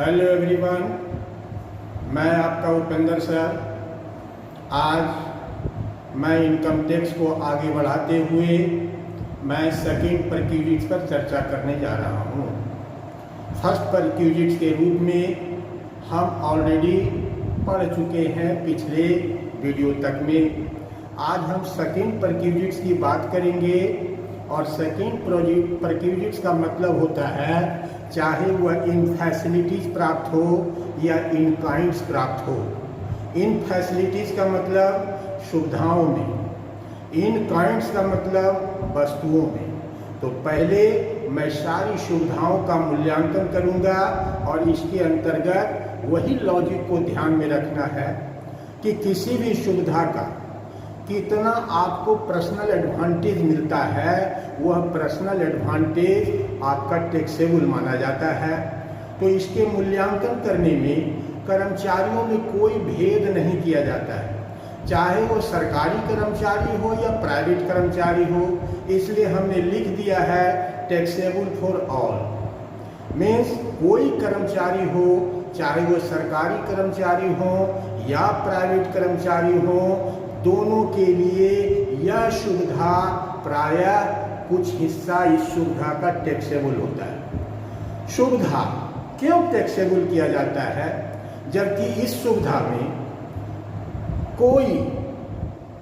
Hello everyone, मैं आपका Upendra sir. आज मैं इनकम टैक्स को आगे बढ़ाते हुए मैं सेकेंड परक्यूजिट्स पर चर्चा करने जा रहा हूँ। फर्स्ट परक्यूजिट्स के रूप में हम ऑलरेडी पढ़ चुके हैं पिछले वीडियो तक में। आज हम सेकेंड परक्यूजिट्स की बात करेंगे और सेकेंड परक्यूजिट्स का मतलब होता है चाहे वह इन फैसिलिटीज़ प्राप्त हो या इन काइंड्स प्राप्त हो। इन फैसिलिटीज़ का मतलब सुविधाओं में, इन काइंड्स का मतलब वस्तुओं में। तो पहले मैं सारी सुविधाओं का मूल्यांकन करूंगा और इसके अंतर्गत वही लॉजिक को ध्यान में रखना है कि किसी भी सुविधा का कितना आपको पर्सनल एडवांटेज मिलता है, वह पर्सनल एडवांटेज आपका टैक्सेबल माना जाता है। तो इसके मूल्यांकन करने में कर्मचारियों में कोई भेद नहीं किया जाता है, चाहे वो सरकारी कर्मचारी हो या प्राइवेट कर्मचारी हो। इसलिए हमने लिख दिया है टैक्सेबल फॉर ऑल। मीन्स कोई कर्मचारी हो, चाहे वो सरकारी कर्मचारी हो या प्राइवेट कर्मचारी हो, दोनों के लिए यह सुविधा प्रायः कुछ हिस्सा इस सुविधा का टैक्सेबल होता है। सुविधा क्यों टैक्सेबल किया जाता है जबकि इस सुविधा में कोई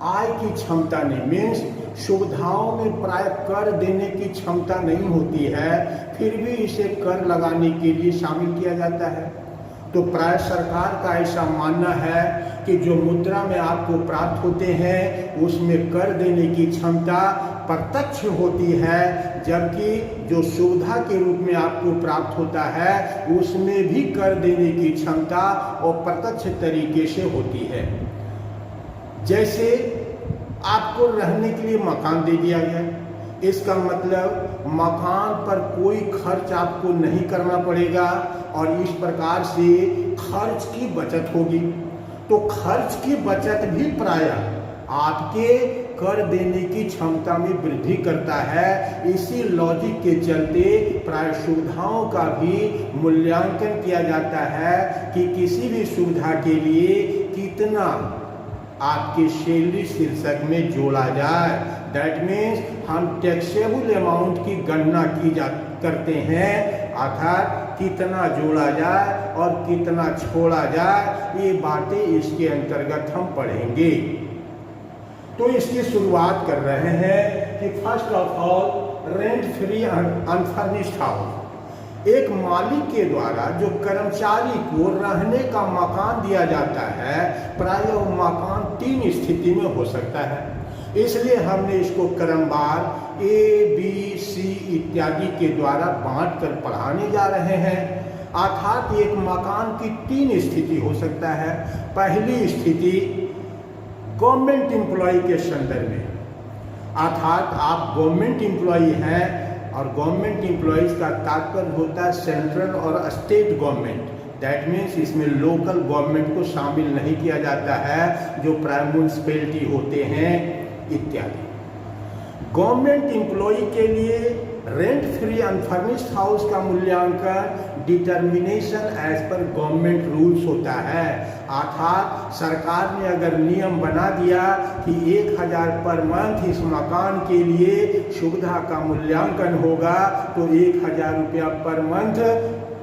आय की क्षमता नहीं, मीन्स सुविधाओं में प्राय कर देने की क्षमता नहीं होती है, फिर भी इसे कर लगाने के लिए शामिल किया जाता है। तो प्राय सरकार का ऐसा मानना है कि जो मुद्रा में आपको प्राप्त होते हैं उसमें कर देने की क्षमता प्रत्यक्ष होती है, जबकि जो सुविधा के रूप में आपको प्राप्त होता है उसमें भी कर देने की क्षमता और प्रत्यक्ष तरीके से होती है। जैसे आपको रहने के लिए मकान दे दिया गया, इसका मतलब मकान पर कोई खर्च आपको नहीं करना पड़ेगा और इस प्रकार से खर्च की बचत होगी। तो खर्च की बचत भी प्रायः आपके कर देने की क्षमता में वृद्धि करता है। इसी लॉजिक के चलते प्राय सुविधाओं का भी मूल्यांकन किया जाता है कि किसी भी सुविधा के लिए कितना आपके सैलरी शीर्षक में जोड़ा जाए। दैट मीन्स हम टैक्सेबल अमाउंट की गणना करते हैं, अर्थात कितना जोड़ा जाए और कितना छोड़ा जाए, ये बातें इसके अंतर्गत हम पढ़ेंगे। तो इसकी शुरुआत कर रहे हैं कि first of all rent free unfurnished house. एक मालिक के द्वारा जो कर्मचारी को रहने का मकान दिया जाता है, प्राय वो मकान 3 स्थिति में हो सकता है। इसलिए हमने इसको क्रमवार ए, बी, सी इत्यादि के द्वारा बांट कर पढ़ाने जा रहे हैं। अर्थात एक मकान की 3 स्थिति हो सकता है। पहली स्थिति गवर्नमेंट एम्प्लॉय के संदर्भ में, अर्थात आप गवर्नमेंट एम्प्लॉय हैं और गवर्नमेंट एम्प्लॉयज का तात्पर्य होता है सेंट्रल और स्टेट गवर्नमेंट। दैट मीन्स इसमें लोकल गवर्नमेंट को शामिल नहीं किया जाता है, जो प्राइम म्यूनिसिपैलिटी होते हैं इत्यादि। गवर्नमेंट एम्प्लॉय के लिए रेंट फ्री अनफर्निश्ड हाउस का मूल्यांकन determination as per government rules होता है। अर्थात सरकार ने अगर नियम बना दिया कि 1000 पर मंथ इस मकान के लिए सुविधा का मूल्यांकन होगा, तो 1000 रुपया पर मंथ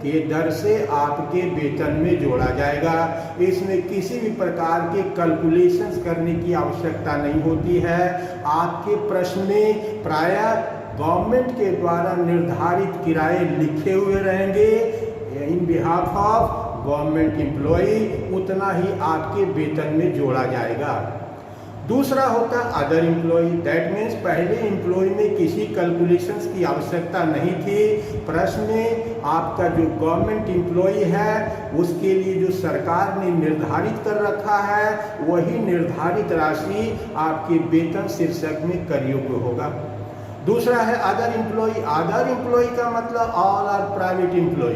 के दर से आपके वेतन में जोड़ा जाएगा। इसमें किसी भी प्रकार के कैलकुलेशंस करने की आवश्यकता नहीं होती है। आपके प्रश्न में प्रायः गवर्नमेंट के द्वारा निर्धारित किराए लिखे हुए रहेंगे इन बिहाफ ऑफ गवर्नमेंट एम्प्लॉय, उतना ही आपके वेतन में जोड़ा जाएगा। दूसरा होता अदर एम्प्लॉय। दैट मीन्स पहले एम्प्लॉय में किसी कैलकुलेशंस की आवश्यकता नहीं थी। प्रश्न में आपका जो गवर्नमेंट एम्प्लॉय है उसके लिए जो सरकार ने निर्धारित कर रखा है वही निर्धारित राशि आपके वेतन शीर्षक में कर योग्य होगा। दूसरा है अदर एम्प्लॉय। अदर एम्प्लॉय का मतलब all are private employ.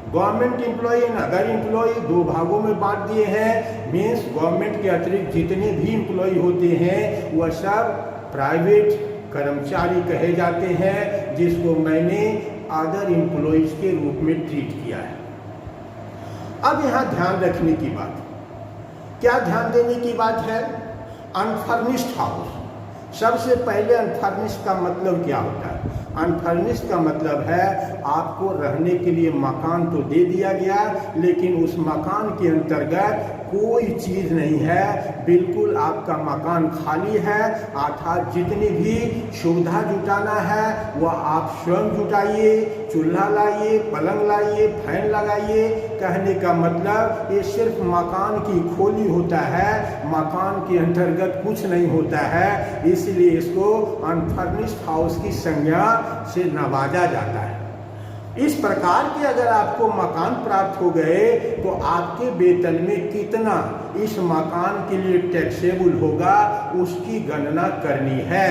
Government employ and other employ 2 भागों में बांट दिए हैं। मीन्स गवर्नमेंट के अतिरिक्त जितने भी एम्प्लॉय होते हैं वह सब प्राइवेट कर्मचारी कहे जाते हैं, जिसको मैंने अदर एम्प्लॉयज के रूप में ट्रीट किया है। अब यहाँ ध्यान रखने की बात, क्या ध्यान देने की बात है? Unfurnished house. सबसे पहले अनफर्निश्ड का मतलब क्या होता है? अनफर्निश्ड का मतलब है आपको रहने के लिए मकान तो दे दिया गया, लेकिन उस मकान के अंतर्गत कोई चीज़ नहीं है, बिल्कुल आपका मकान खाली है। अर्थात जितनी भी सुविधा जुटाना है वह आप स्वयं जुटाइए, चूल्हा लाइए, पलंग लाइए, फैन लगाइए। कहने का मतलब ये सिर्फ मकान की खोली होता है, मकान के अंतर्गत कुछ नहीं होता है, इसलिए इसको अनफर्निश्ड हाउस की संज्ञा से नवाजा जाता है। इस प्रकार के अगर आपको मकान प्राप्त हो गए तो आपके वेतन में कितना इस मकान के लिए टैक्सेबल होगा उसकी गणना करनी है।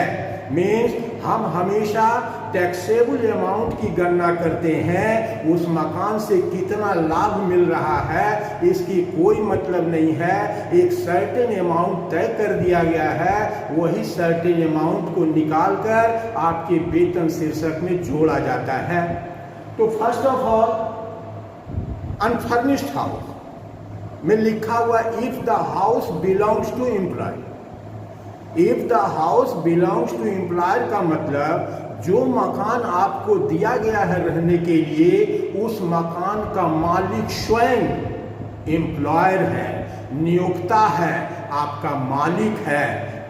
मीन्स हम हमेशा टैक्सेबल अमाउंट की गणना करते हैं, उस मकान से कितना लाभ मिल रहा है इसकी कोई मतलब नहीं है। एक सर्टेन अमाउंट तय कर दिया गया है, वही सर्टेन अमाउंट को निकालकर आपके वेतन शीर्षक में जोड़ा जाता है। तो first of all unfurnished house में लिखा हुआ if the house belongs to employ. If the house belongs to employer का मतलब जो मकान आपको दिया गया है रहने के लिए, उस मकान का मालिक स्वयं एम्प्लॉयर है, नियोक्ता है, आपका मालिक है।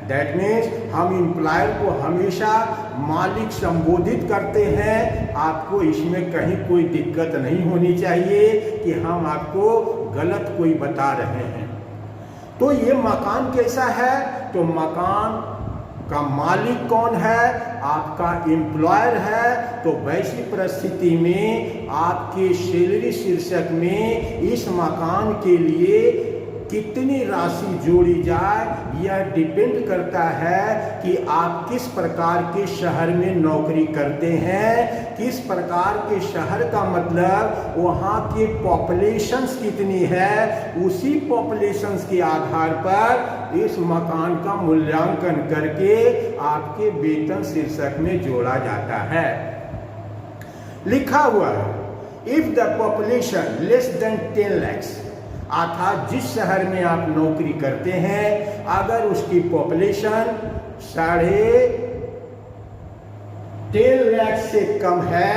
दैट मीन्स हम एम्प्लॉयर को हमेशा मालिक संबोधित करते हैं। आपको इसमें कहीं कोई दिक्कत नहीं होनी चाहिए कि हम आपको गलत कोई बता रहे हैं। तो ये मकान कैसा है? तो मकान का मालिक कौन है? आपका एम्प्लॉयर है। तो वैसी परिस्थिति में आपके सैलरी शीर्षक में इस मकान के लिए कितनी राशि जोड़ी जाए यह डिपेंड करता है कि आप किस प्रकार के शहर में नौकरी करते हैं। किस प्रकार के शहर का मतलब वहाँ के पॉपुलेशंस कितनी है, उसी पॉपुलेशंस के आधार पर इस मकान का मूल्यांकन करके आपके वेतन शीर्षक में जोड़ा जाता है। लिखा हुआ है if the population less than 10 lakhs, अर्थात जिस शहर में आप नौकरी करते हैं अगर उसकी पॉपुलेशन 10.5 लाख से कम है,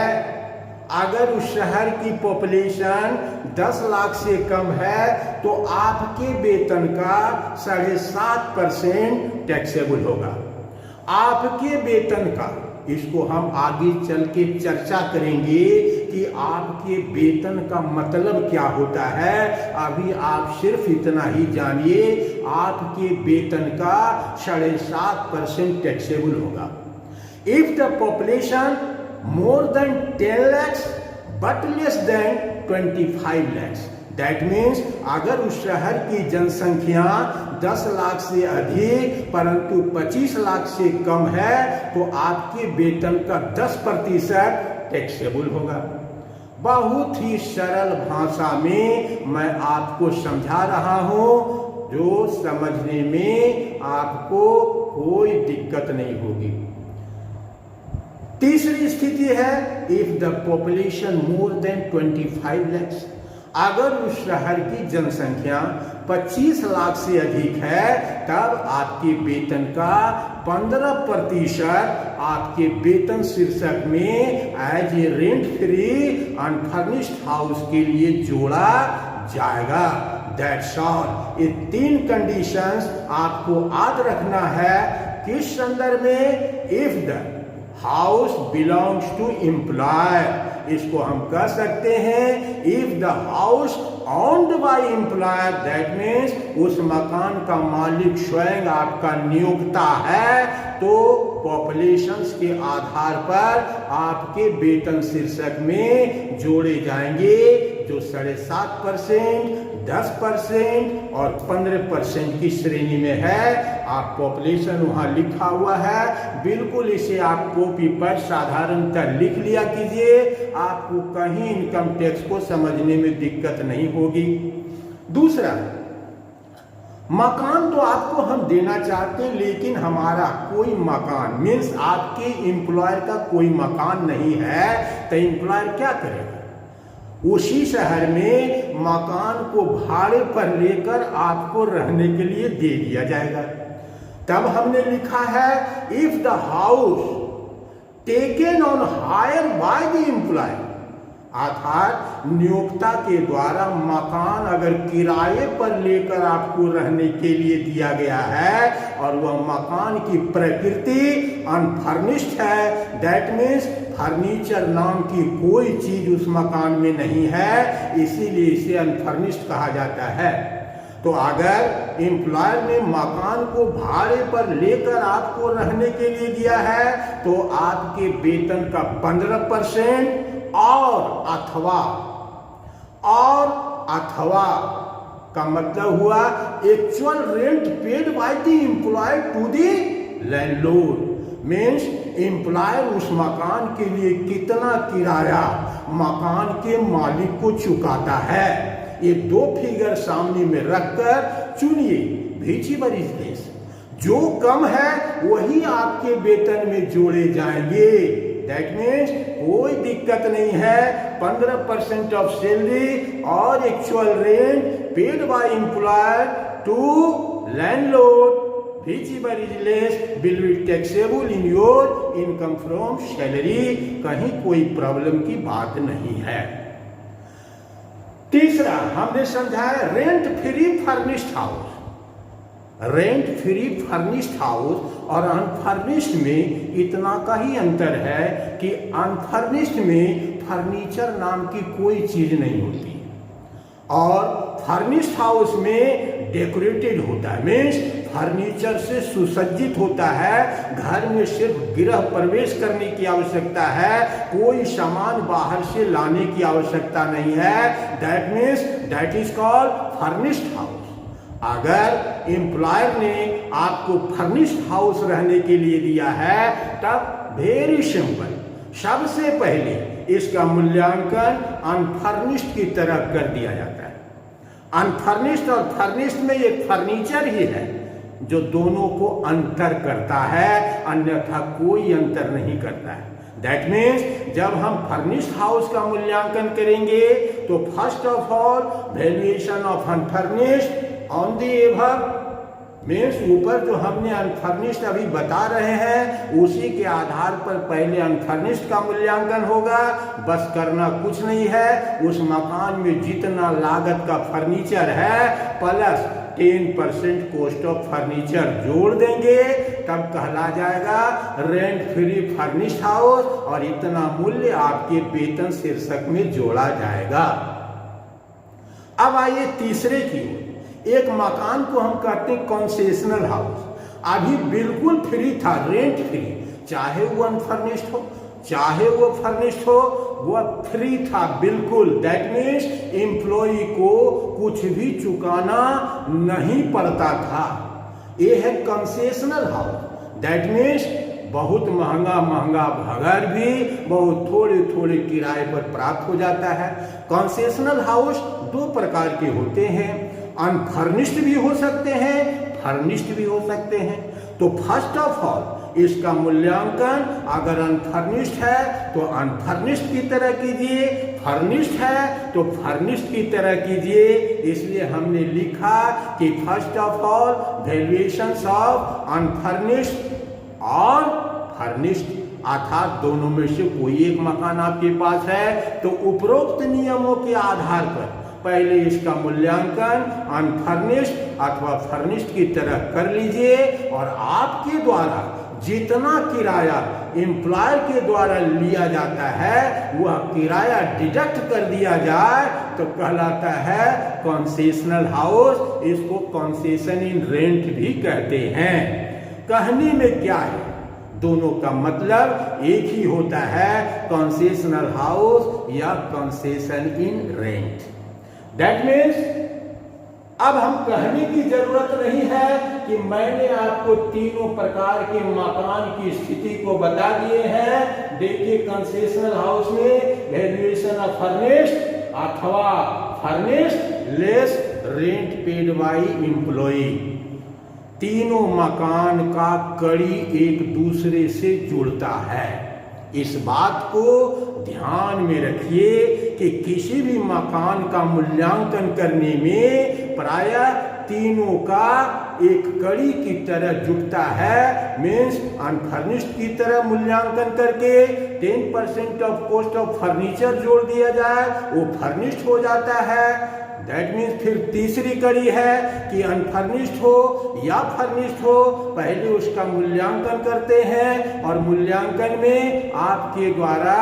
अगर उस शहर की पॉपुलेशन 10 लाख से कम है तो आपके वेतन का 7.5% टैक्सेबल होगा। आपके वेतन का, इसको हम आगे चल के चर्चा करेंगे कि आपके वेतन का मतलब क्या होता है। अभी आप सिर्फ इतना ही जानिए, आपके वेतन का 7.5% टैक्सेबल होगा। If the population more than 10 lakhs but less than 25 lakhs, that means अगर उस शहर की जनसंख्या 10 लाख से अधिक परंतु 25 लाख से कम है तो आपके वेतन का 10% टैक्सेबल होगा। बहुत ही सरल भाषा में मैं आपको समझा रहा हूं, जो समझने में आपको कोई दिक्कत नहीं होगी। तीसरी स्थिति है if the population more than 25 lakhs, अगर उस शहर की जनसंख्या 25 लाख से अधिक है तब आपके वेतन का 15% आपके वेतन शीर्षक में as a rent free unfurnished house के लिए जोड़ा जाएगा। That's all. ये 3 कंडीशंस आपको याद रखना है। किस संदर्भ में? If the house belongs to employer, इसको हम कह सकते हैं if the house owned by employer, that means उस मकान का मालिक स्वयं आपका नियोक्ता है, तो पॉपुलेशंस के आधार पर आपके वेतन शीर्षक में जोड़े जाएंगे जो 7.5%, 10% और 15% की श्रेणी में है। आप पॉपुलेशन वहाँ लिखा हुआ है, बिल्कुल इसे आप कॉपी पर साधारणतः लिख लिया कीजिए, आपको कहीं इनकम टैक्स को समझने में दिक्कत नहीं होगी। दूसरा, मकान तो आपको हम देना चाहते हैं लेकिन हमारा कोई मकान मीन्स आपके एम्प्लॉयर का कोई मकान नहीं है, तो एम्प्लॉयर क्या करेगा? उसी शहर में मकान को भाड़े पर लेकर आपको रहने के लिए दे दिया जाएगा। तब हमने लिखा है if the house taken on hire by the employ, अर्थात नियोक्ता के द्वारा मकान अगर किराए पर लेकर आपको रहने के लिए दिया गया है और वह मकान की प्रकृति अनफर्निश्ड है, दैट मीन्स फर्नीचर नाम की कोई चीज उस मकान में नहीं है, इसीलिए इसे अनफर्निश्ड कहा जाता है। तो अगर एम्प्लॉयर ने मकान को भाड़े पर लेकर आपको रहने के लिए दिया है तो आपके वेतन का 15% और अथवा का मतलब हुआ actual rent paid by the employ to the landlord, means employer उस मकान के लिए कितना किराया मकान के मालिक को चुकाता है। ये दो फिगर सामने में रखकर चुनिए व्हिचएवर इज लेस, जो कम है वही आपके वेतन में जोड़े जाएंगे। दैट मीन्स कोई दिक्कत नहीं है, 15% ऑफ सैलरी और actual rent paid by employer to landlord whichever is less will be taxable in your income from salary, कहीं कोई प्रॉब्लम की बात नहीं है। तीसरा हमने समझाया rent free furnished house. Rent free furnished house और अनफर्निश्ड में इतना का ही अंतर है कि अनफर्निश्ड में फर्नीचर नाम की कोई चीज नहीं होती और फर्निश्ड हाउस में डेकोरेटेड होता है, मीन्स फर्नीचर से सुसज्जित होता है। घर में सिर्फ गृह प्रवेश करने की आवश्यकता है, कोई सामान बाहर से लाने की आवश्यकता नहीं है। That means that is called furnished house. अगर एम्प्लॉयर ने आपको फर्निश्ड हाउस रहने के लिए दिया है तब वेरी सिंपल, सबसे पहले इसका मूल्यांकन अनफर्निश्ड की तरफ कर दिया जाता है। अनफर्निश्ड और फर्निश्ड में एक फर्नीचर ही है जो दोनों को अंतर करता है, अन्यथा कोई अंतर नहीं करता है। दैट मीन्स जब हम फर्निश्ड हाउस का मूल्यांकन करेंगे तो first of all valuation of unfurnished on the above, means ऊपर जो हमने अनफर्निश्ड अभी बता रहे हैं उसी के आधार पर पहले अनफर्निश्ड का मूल्यांकन होगा। बस करना कुछ नहीं है, उस मकान में जितना लागत का फर्नीचर है प्लस 10% कॉस्ट ऑफ फर्नीचर जोड़ देंगे, तब कहला जाएगा रेंट फ्री फर्निश्ड हाउस और इतना मूल्य आपके वेतन शीर्षक में जोड़ा जाएगा। अब आइए तीसरे की ओर। एक मकान को हम कहते हैं कंसेशनल हाउस। अभी बिल्कुल फ्री था, रेंट फ्री, चाहे वो अनफर्निश्ड हो चाहे वो फर्निश्ड हो, वह फ्री था बिल्कुल। दैट मीन्स एम्प्लॉय को कुछ भी चुकाना नहीं पड़ता था। ये है कंसेशनल हाउस। दैट मीन्स बहुत महंगा महंगा घर भी बहुत थोड़े थोड़े किराए पर प्राप्त हो जाता है। कंसेशनल हाउस दो प्रकार के होते हैं, अनफर्निश्ड भी हो सकते हैं, फर्निश्ड भी हो सकते हैं। तो फर्स्ट ऑफ ऑल इसका मूल्यांकन अगर अनफर्निश्ड है तो अनफर्निश्ड की तरह कीजिए, फर्निश्ड है तो फर्निश्ड की तरह कीजिए। इसलिए हमने लिखा कि first of all valuations of unfurnished और फर्निश्ड, अर्थात दोनों में से कोई एक मकान आपके पास है तो उपरोक्त नियमों के आधार पर पहले इसका मूल्यांकन अनफर्निश्ड अथवा फर्निश्ड की तरह कर लीजिए और आपके द्वारा जितना किराया एम्प्लॉयर के द्वारा लिया जाता है वह किराया डिडक्ट कर दिया जाए तो कहलाता है कंसेशनल हाउस। इसको कंसेशन इन रेंट भी कहते हैं। कहने में क्या है, दोनों का मतलब एक ही होता है, कंसेशनल हाउस या concession in rent. That means अब हम कहने की जरूरत नहीं है कि मैंने आपको तीनों प्रकार के मकान की स्थिति को बता दिए हैं। देखिए कंसेशनल हाउस में वैल्यूएशन ऑफ फर्निश्ड अथवा furnished less rent paid by employ, तीनों मकान का कड़ी एक दूसरे से जुड़ता है। इस बात को ध्यान में रखिए कि किसी भी मकान का मूल्यांकन करने में प्रायः तीनों का एक कड़ी की तरह जुटता है। मीन्स अनफर्निश्ड की तरह मूल्यांकन करके 10% ऑफ कॉस्ट ऑफ फर्नीचर जोड़ दिया जाए, वो फर्निश्ड हो जाता है। दैट मीन्स फिर तीसरी कड़ी है कि अनफर्निश्ड हो या फर्निश्ड हो, पहले उसका मूल्यांकन करते हैं और मूल्यांकन में आपके द्वारा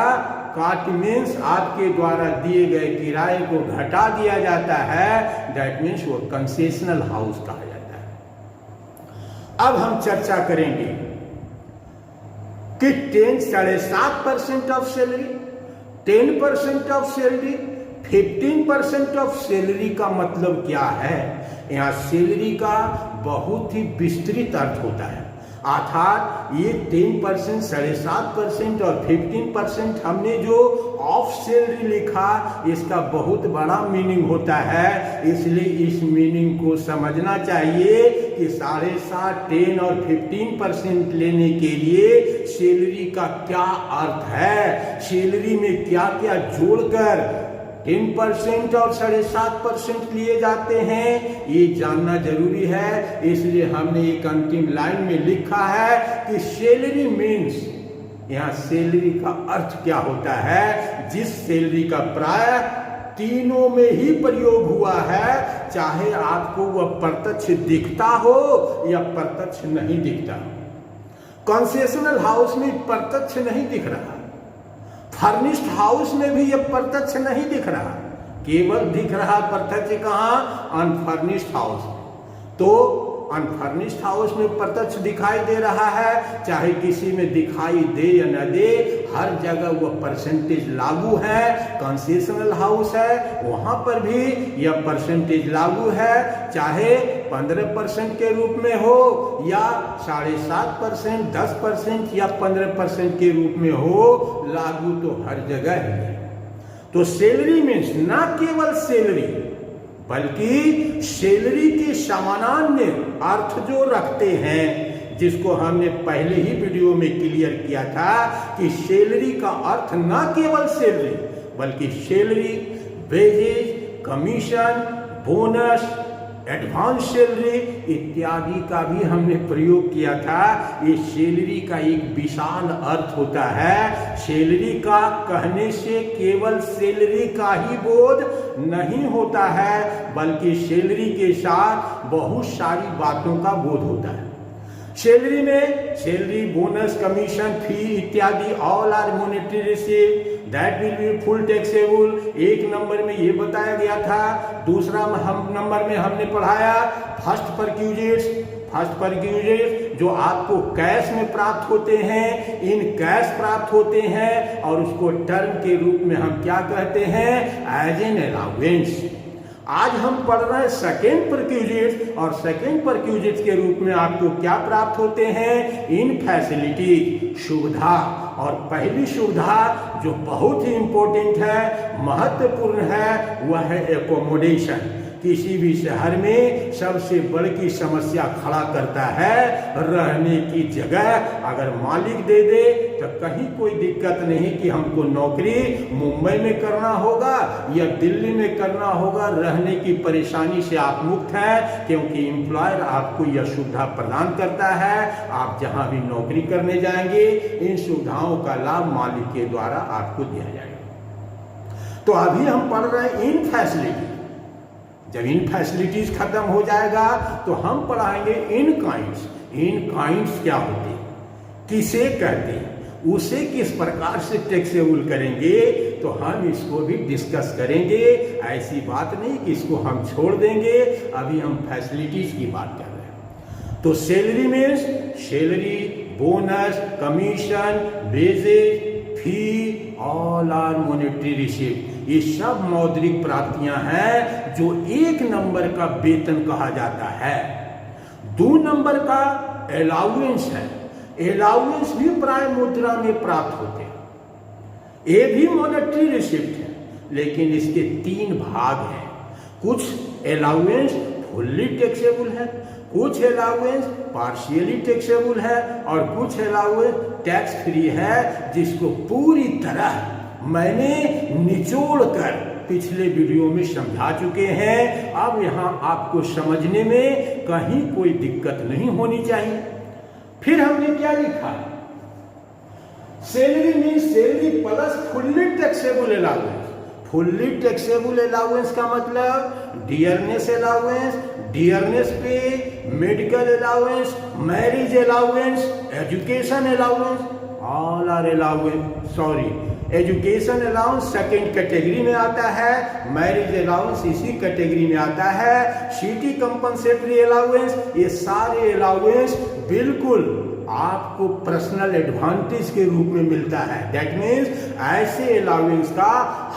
काट मीन्स आपके द्वारा दिए गए किराए को घटा दिया जाता है। दैट मीन्स वो कंसेशनल हाउस कहा जाता है। अब हम चर्चा करेंगे कि 7.5% of salary, 10% of salary, 15% of salary का मतलब क्या है। यहाँ सैलरी का बहुत ही विस्तृत अर्थ होता है, अर्थात ये 10%, 7.5% और 15% हमने जो ऑफ सैलरी लिखा, इसका बहुत बड़ा मीनिंग होता है। इसलिए इस मीनिंग को समझना चाहिए कि 7.5%, 10 और 15% लेने के लिए सैलरी का क्या अर्थ है, सैलरी में क्या क्या जोड़कर 10% और 7.5% लिए जाते हैं, ये जानना जरूरी है। इसलिए हमने एक अंतिम लाइन में लिखा है कि सैलरी मीन्स, यहाँ सैलरी का अर्थ क्या होता है, जिस सैलरी का प्राय तीनों में ही प्रयोग हुआ है, चाहे आपको वह प्रत्यक्ष दिखता हो या प्रत्यक्ष नहीं दिखता। कंसेशनल हाउस में प्रत्यक्ष नहीं दिख रहा, फर्निश्ड हाउस में भी यह प्रत्यक्ष नहीं दिख रहा, केवल दिख रहा प्रत्यक्ष कहाँ, अनफर्निश्ड हाउस। तो अनफर्निश्ड हाउस में प्रत्यक्ष दिखाई दे रहा है, चाहे किसी में दिखाई दे या न दे, हर जगह वह परसेंटेज लागू है। कंसेशनल हाउस है, वहां पर भी यह परसेंटेज लागू है, चाहे 15% के रूप में हो या 7.5%, 10% या 15% के रूप में हो, लागू तो हर जगह है। तो सैलरी मीन्स ना केवल सैलरी, बल्कि सैलरी के समानान्य अर्थ जो रखते हैं, जिसको हमने पहले ही वीडियो में क्लियर किया था कि सैलरी का अर्थ ना केवल सैलरी, बल्कि salary, wages, commission, bonus, advance salary इत्यादि का भी हमने प्रयोग किया था। ये सैलरी का एक विशाल अर्थ होता है। सैलरी का कहने से केवल सैलरी का ही बोध नहीं होता है, बल्कि सैलरी के साथ बहुत सारी बातों का बोध होता है। सैलरी में सैलरी, बोनस, कमीशन, फी इत्यादि all are monetary received that will be full taxable. एक नंबर में ये बताया गया था। दूसरा नंबर में हमने पढ़ाया फर्स्ट परक्यूजेस जो आपको कैश में प्राप्त होते हैं, इन कैश प्राप्त होते हैं, और उसको टर्म के रूप में हम क्या कहते हैं, एज एन अलाउंस। आज हम पढ़ रहे हैं सेकेंड परक्यूजेट, और सेकेंड परक्यूजेट के रूप में आपको क्या प्राप्त होते हैं, इन फैसिलिटी, सुविधा। और पहली सुविधा जो बहुत ही इंपॉर्टेंट है, महत्वपूर्ण है, वह है एकोमोडेशन। किसी भी शहर में सबसे बड़ी समस्या खड़ा करता है रहने की जगह। अगर मालिक दे दे तो कहीं कोई दिक्कत नहीं कि हमको नौकरी मुंबई में करना होगा या दिल्ली में करना होगा, रहने की परेशानी से आप मुक्त हैं, क्योंकि एम्प्लॉयर आपको यह सुविधा प्रदान करता है। आप जहां भी नौकरी करने जाएंगे, इन सुविधाओं का लाभ मालिक के द्वारा आपको दिया जाएगा। तो अभी हम पढ़ रहे हैं इन फैसिलिटी। जब इन फैसिलिटीज खत्म हो जाएगा तो हम पढ़ाएंगे इन काइंड्स। इन काइंड्स क्या होते हैं, किसे कहते हैं, उसे किस प्रकार से टैक्सेबल करेंगे, तो हम इसको भी डिस्कस करेंगे। ऐसी बात नहीं कि इसको हम छोड़ देंगे। अभी हम फैसिलिटीज की बात कर रहे हैं। तो salary means salary, bonus, commission, wages, fee, all are monetary received. ये सब मौद्रिक प्राप्तियां हैं जो एक नंबर का वेतन कहा जाता है। 2 नंबर का अलाउंस है। अलाउंस भी प्राय मुद्रा में प्राप्त होते हैं। ये भी मॉनेटरी रिसिप्ट है, लेकिन इसके 3 भाग हैं। कुछ अलाउंस फुल्ली टैक्सेबल है, कुछ अलाउंस पार्शियली टैक्सेबल है, और कुछ अलाउंस टैक्स फ्री है, जिसको पूरी तरह मैंने निचोड़ कर पिछले वीडियो में समझा चुके हैं। अब यहाँ आपको समझने में कहीं कोई दिक्कत नहीं होनी चाहिए। फिर हमने क्या लिखा, salary mean salary plus fully taxable allowance. Fully taxable allowance का मतलब dearness allowance, dearness pay, medical allowance, marriage allowance, education allowance, all are allowance. Sorry, education allowance second category में आता है, मैरिज अलाउंस इसी कैटेगरी में आता है, city compensatory allowance, ये सारे अलाउंस बिल्कुल आपको पर्सनल एडवांटेज के रूप में मिलता है। दैट मीन्स ऐसे अलाउंस का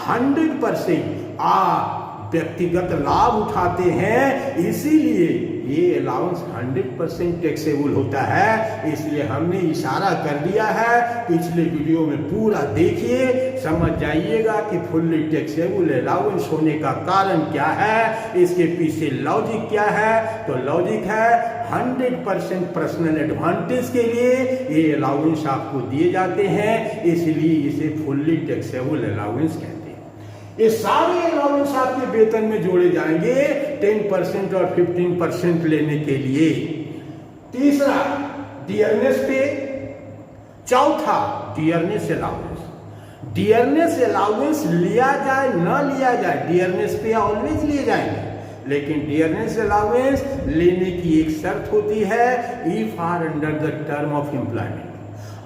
100% आप व्यक्तिगत लाभ उठाते हैं, इसीलिए ये अलाउंस 100% टैक्सेबल होता है। इसलिए हमने इशारा कर दिया है, पिछले वीडियो में पूरा देखिए, समझ जाइएगा कि फुल्ली टैक्सेबल अलाउंस होने का कारण क्या है, इसके पीछे लॉजिक क्या है। तो लॉजिक है 100% पर्सनल एडवांटेज के लिए ये अलाउंस आपको दिए जाते हैं, इसलिए इसे फुल्ली टैक्सेबल अलाउंस कहते हैं। ये सारे अलाउंस आपके वेतन में जोड़े जाएंगे 10% और 15% लेने के लिए। तीसरा डियरनेस पे, चौथा डियरनेस अलाउंस। डियरनेस अलाउंस लिया जाए न लिया जाए, डियरनेस पे ऑलवेज लिए जाएंगे, लेकिन डियरनेस अलाउंस लेने की एक शर्त होती है, if are under the term of employment.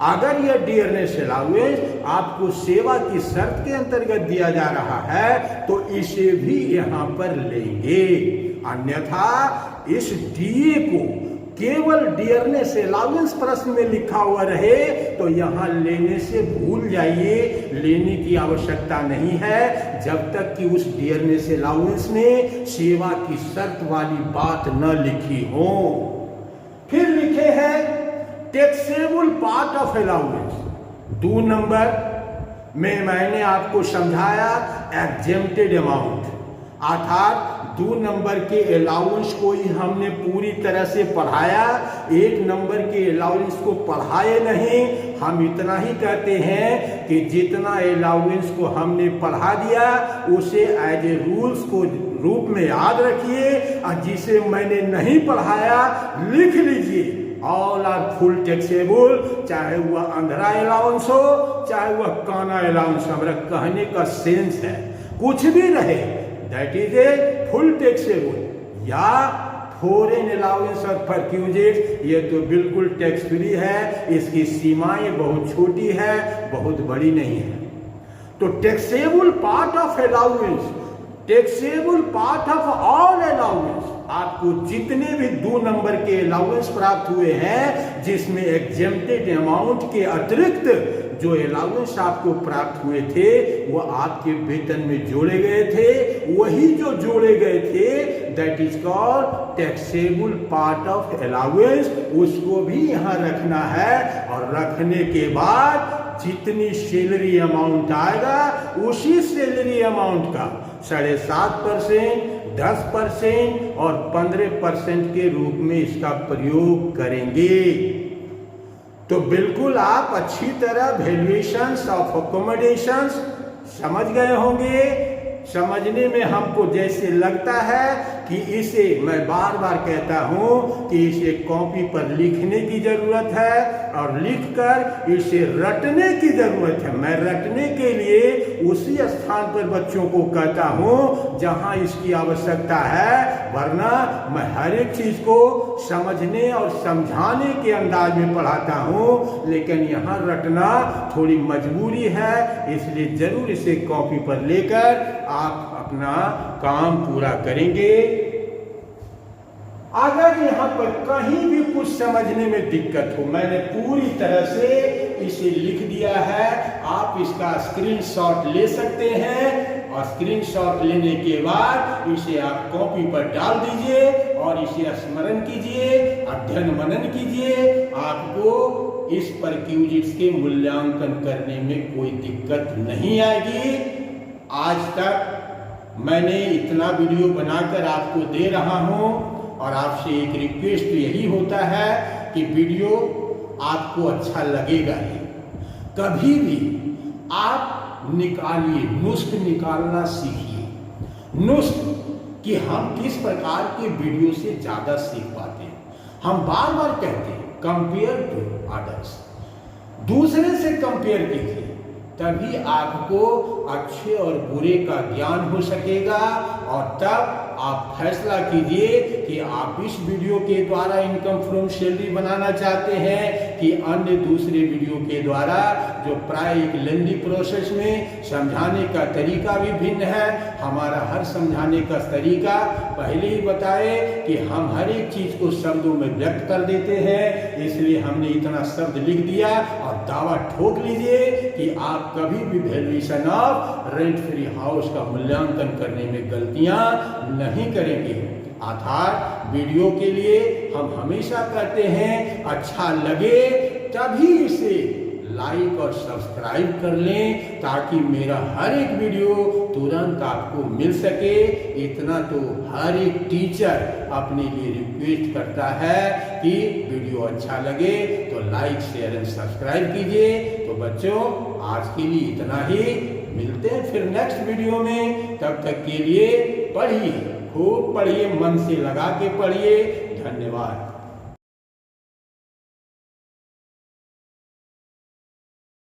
अगर यह डियरनेस अलाउंस आपको सेवा की शर्त के अंतर्गत दिया जा रहा है तो इसे भी यहां पर लेंगे, अन्यथा इस डीए को केवल डियरनेस अलाउंस प्रश्न में लिखा हुआ रहे तो यहां लेने से भूल जाइए, लेने की आवश्यकता नहीं है जब तक कि उस डियरनेस अलाउंस में सेवा की शर्त वाली बात न लिखी हो। फिर लिखे हैं taxable part of allowance. 2 number में मैंने आपको समझाया एग्जेम्प्टेड अमाउंट, अर्थात 2 नंबर के अलाउंस को ही हमने पूरी तरह से पढ़ाया, 1 नंबर के अलाउंस को पढ़ाए नहीं। हम इतना ही कहते हैं कि जितना अलाउंस को हमने पढ़ा दिया उसे एज ए रूल्स को रूप में याद रखिए, और जिसे मैंने नहीं पढ़ाया लिख लीजिए। ऑल आर फुल टैक्सेबल, चाहे वह अंधरा अलाउंस हो चाहे वह काना अलाउंस, हमारा कहने का सेंस है कुछ भी रहे, that is a full taxable. या फॉरेन अलाउंस और परक्यूजेट, ये तो बिल्कुल टैक्स फ्री है, इसकी सीमाएं बहुत छोटी है, बहुत बड़ी नहीं है। तो taxable part of allowance, taxable part of all allowance, आपको जितने भी 2 नंबर के अलाउंस प्राप्त हुए हैं जिसमें एग्जेम्प्टेड अमाउंट के अतिरिक्त जो अलाउंस आपको प्राप्त हुए थे वो आपके वेतन में जोड़े गए थे, वही जो जोड़े गए थे that is called taxable part of allowance, उसको भी यहां रखना है। और रखने के बाद जितनी सैलरी अमाउंट आएगा उसी सैलरी अमाउंट का 7.5%, 10% और 15% के रूप में इसका प्रयोग करेंगे। तो बिल्कुल आप अच्छी तरह वैल्यूएशंस ऑफ अकोमोडेशंस समझ गए होंगे। समझने में हमको जैसे लगता है कि इसे, मैं बार बार कहता हूं कि इसे कॉपी पर लिखने की जरूरत है और लिखकर इसे रटने की जरूरत है। मैं रटने के लिए उसी स्थान पर बच्चों को कहता हूं जहां इसकी आवश्यकता है, वरना मैं हर एक चीज को समझने और समझाने के अंदाज में पढ़ाता हूं, लेकिन यहाँ रटना थोड़ी मजबूरी है, इसलिए जरूर इसे कॉपी पर लेकर आप अपना काम पूरा करेंगे। अगर यहाँ पर कहीं भी कुछ समझने में दिक्कत हो, मैंने पूरी तरह से इसे लिख दिया है, आप इसका स्क्रीनशॉट ले सकते हैं और स्क्रीनशॉट लेने के बाद इसे आप कॉपी पर डाल दीजिए और इसे स्मरण कीजिए, अध्ययन मनन कीजिए। आपको इस परक्यूजिट्स के मूल्यांकन करने में कोई दिक्कत नहीं आएगी। आज तक मैंने इतना वीडियो बनाकर आपको दे रहा हूं और आपसे एक रिक्वेस्ट यही होता है कि वीडियो आपको अच्छा लगेगा ही। कभी भी आप निकालिए, नुस्ख निकालना सीखिए। नुस्ख कि हम किस प्रकार के वीडियो से ज़्यादा सीख पाते हैं। हम बार बार कहते हैं कंपेयर टू अदर्स, दूसरे से कंपेयर कीजिए, तभी आपको अच्छे और बुरे का ज्ञान हो सकेगा और तब आप फैसला कीजिए कि आप इस वीडियो के द्वारा इनकम फ्रॉम सैलरी बनाना चाहते हैं कि अन्य दूसरे वीडियो के द्वारा, जो प्राय एक लेंदी प्रोसेस में समझाने का तरीका भी भिन्न है। हमारा हर समझाने का तरीका पहले ही बताए कि हम हर एक चीज को शब्दों में व्यक्त कर देते हैं, इसलिए हमने इतना शब्द लिख दिया और दावा ठोक लीजिए कि आप कभी भी valuation of rent free house का मूल्यांकन करने में गलतियां नहीं करेंगे। अर्थात वीडियो के लिए हम हमेशा कहते हैं अच्छा लगे तभी इसे लाइक और सब्सक्राइब कर लें ताकि मेरा हर एक वीडियो तुरंत आपको मिल सके। इतना तो हर एक टीचर अपने लिए रिक्वेस्ट करता है कि वीडियो अच्छा लगे तो लाइक शेयर एंड सब्सक्राइब कीजिए। तो बच्चों आज के लिए इतना ही, मिलते हैं फिर नेक्स्ट वीडियो में। तब तक के लिए पढ़िए, खूब पढ़िए, मन से लगा के पढ़िए। धन्यवाद।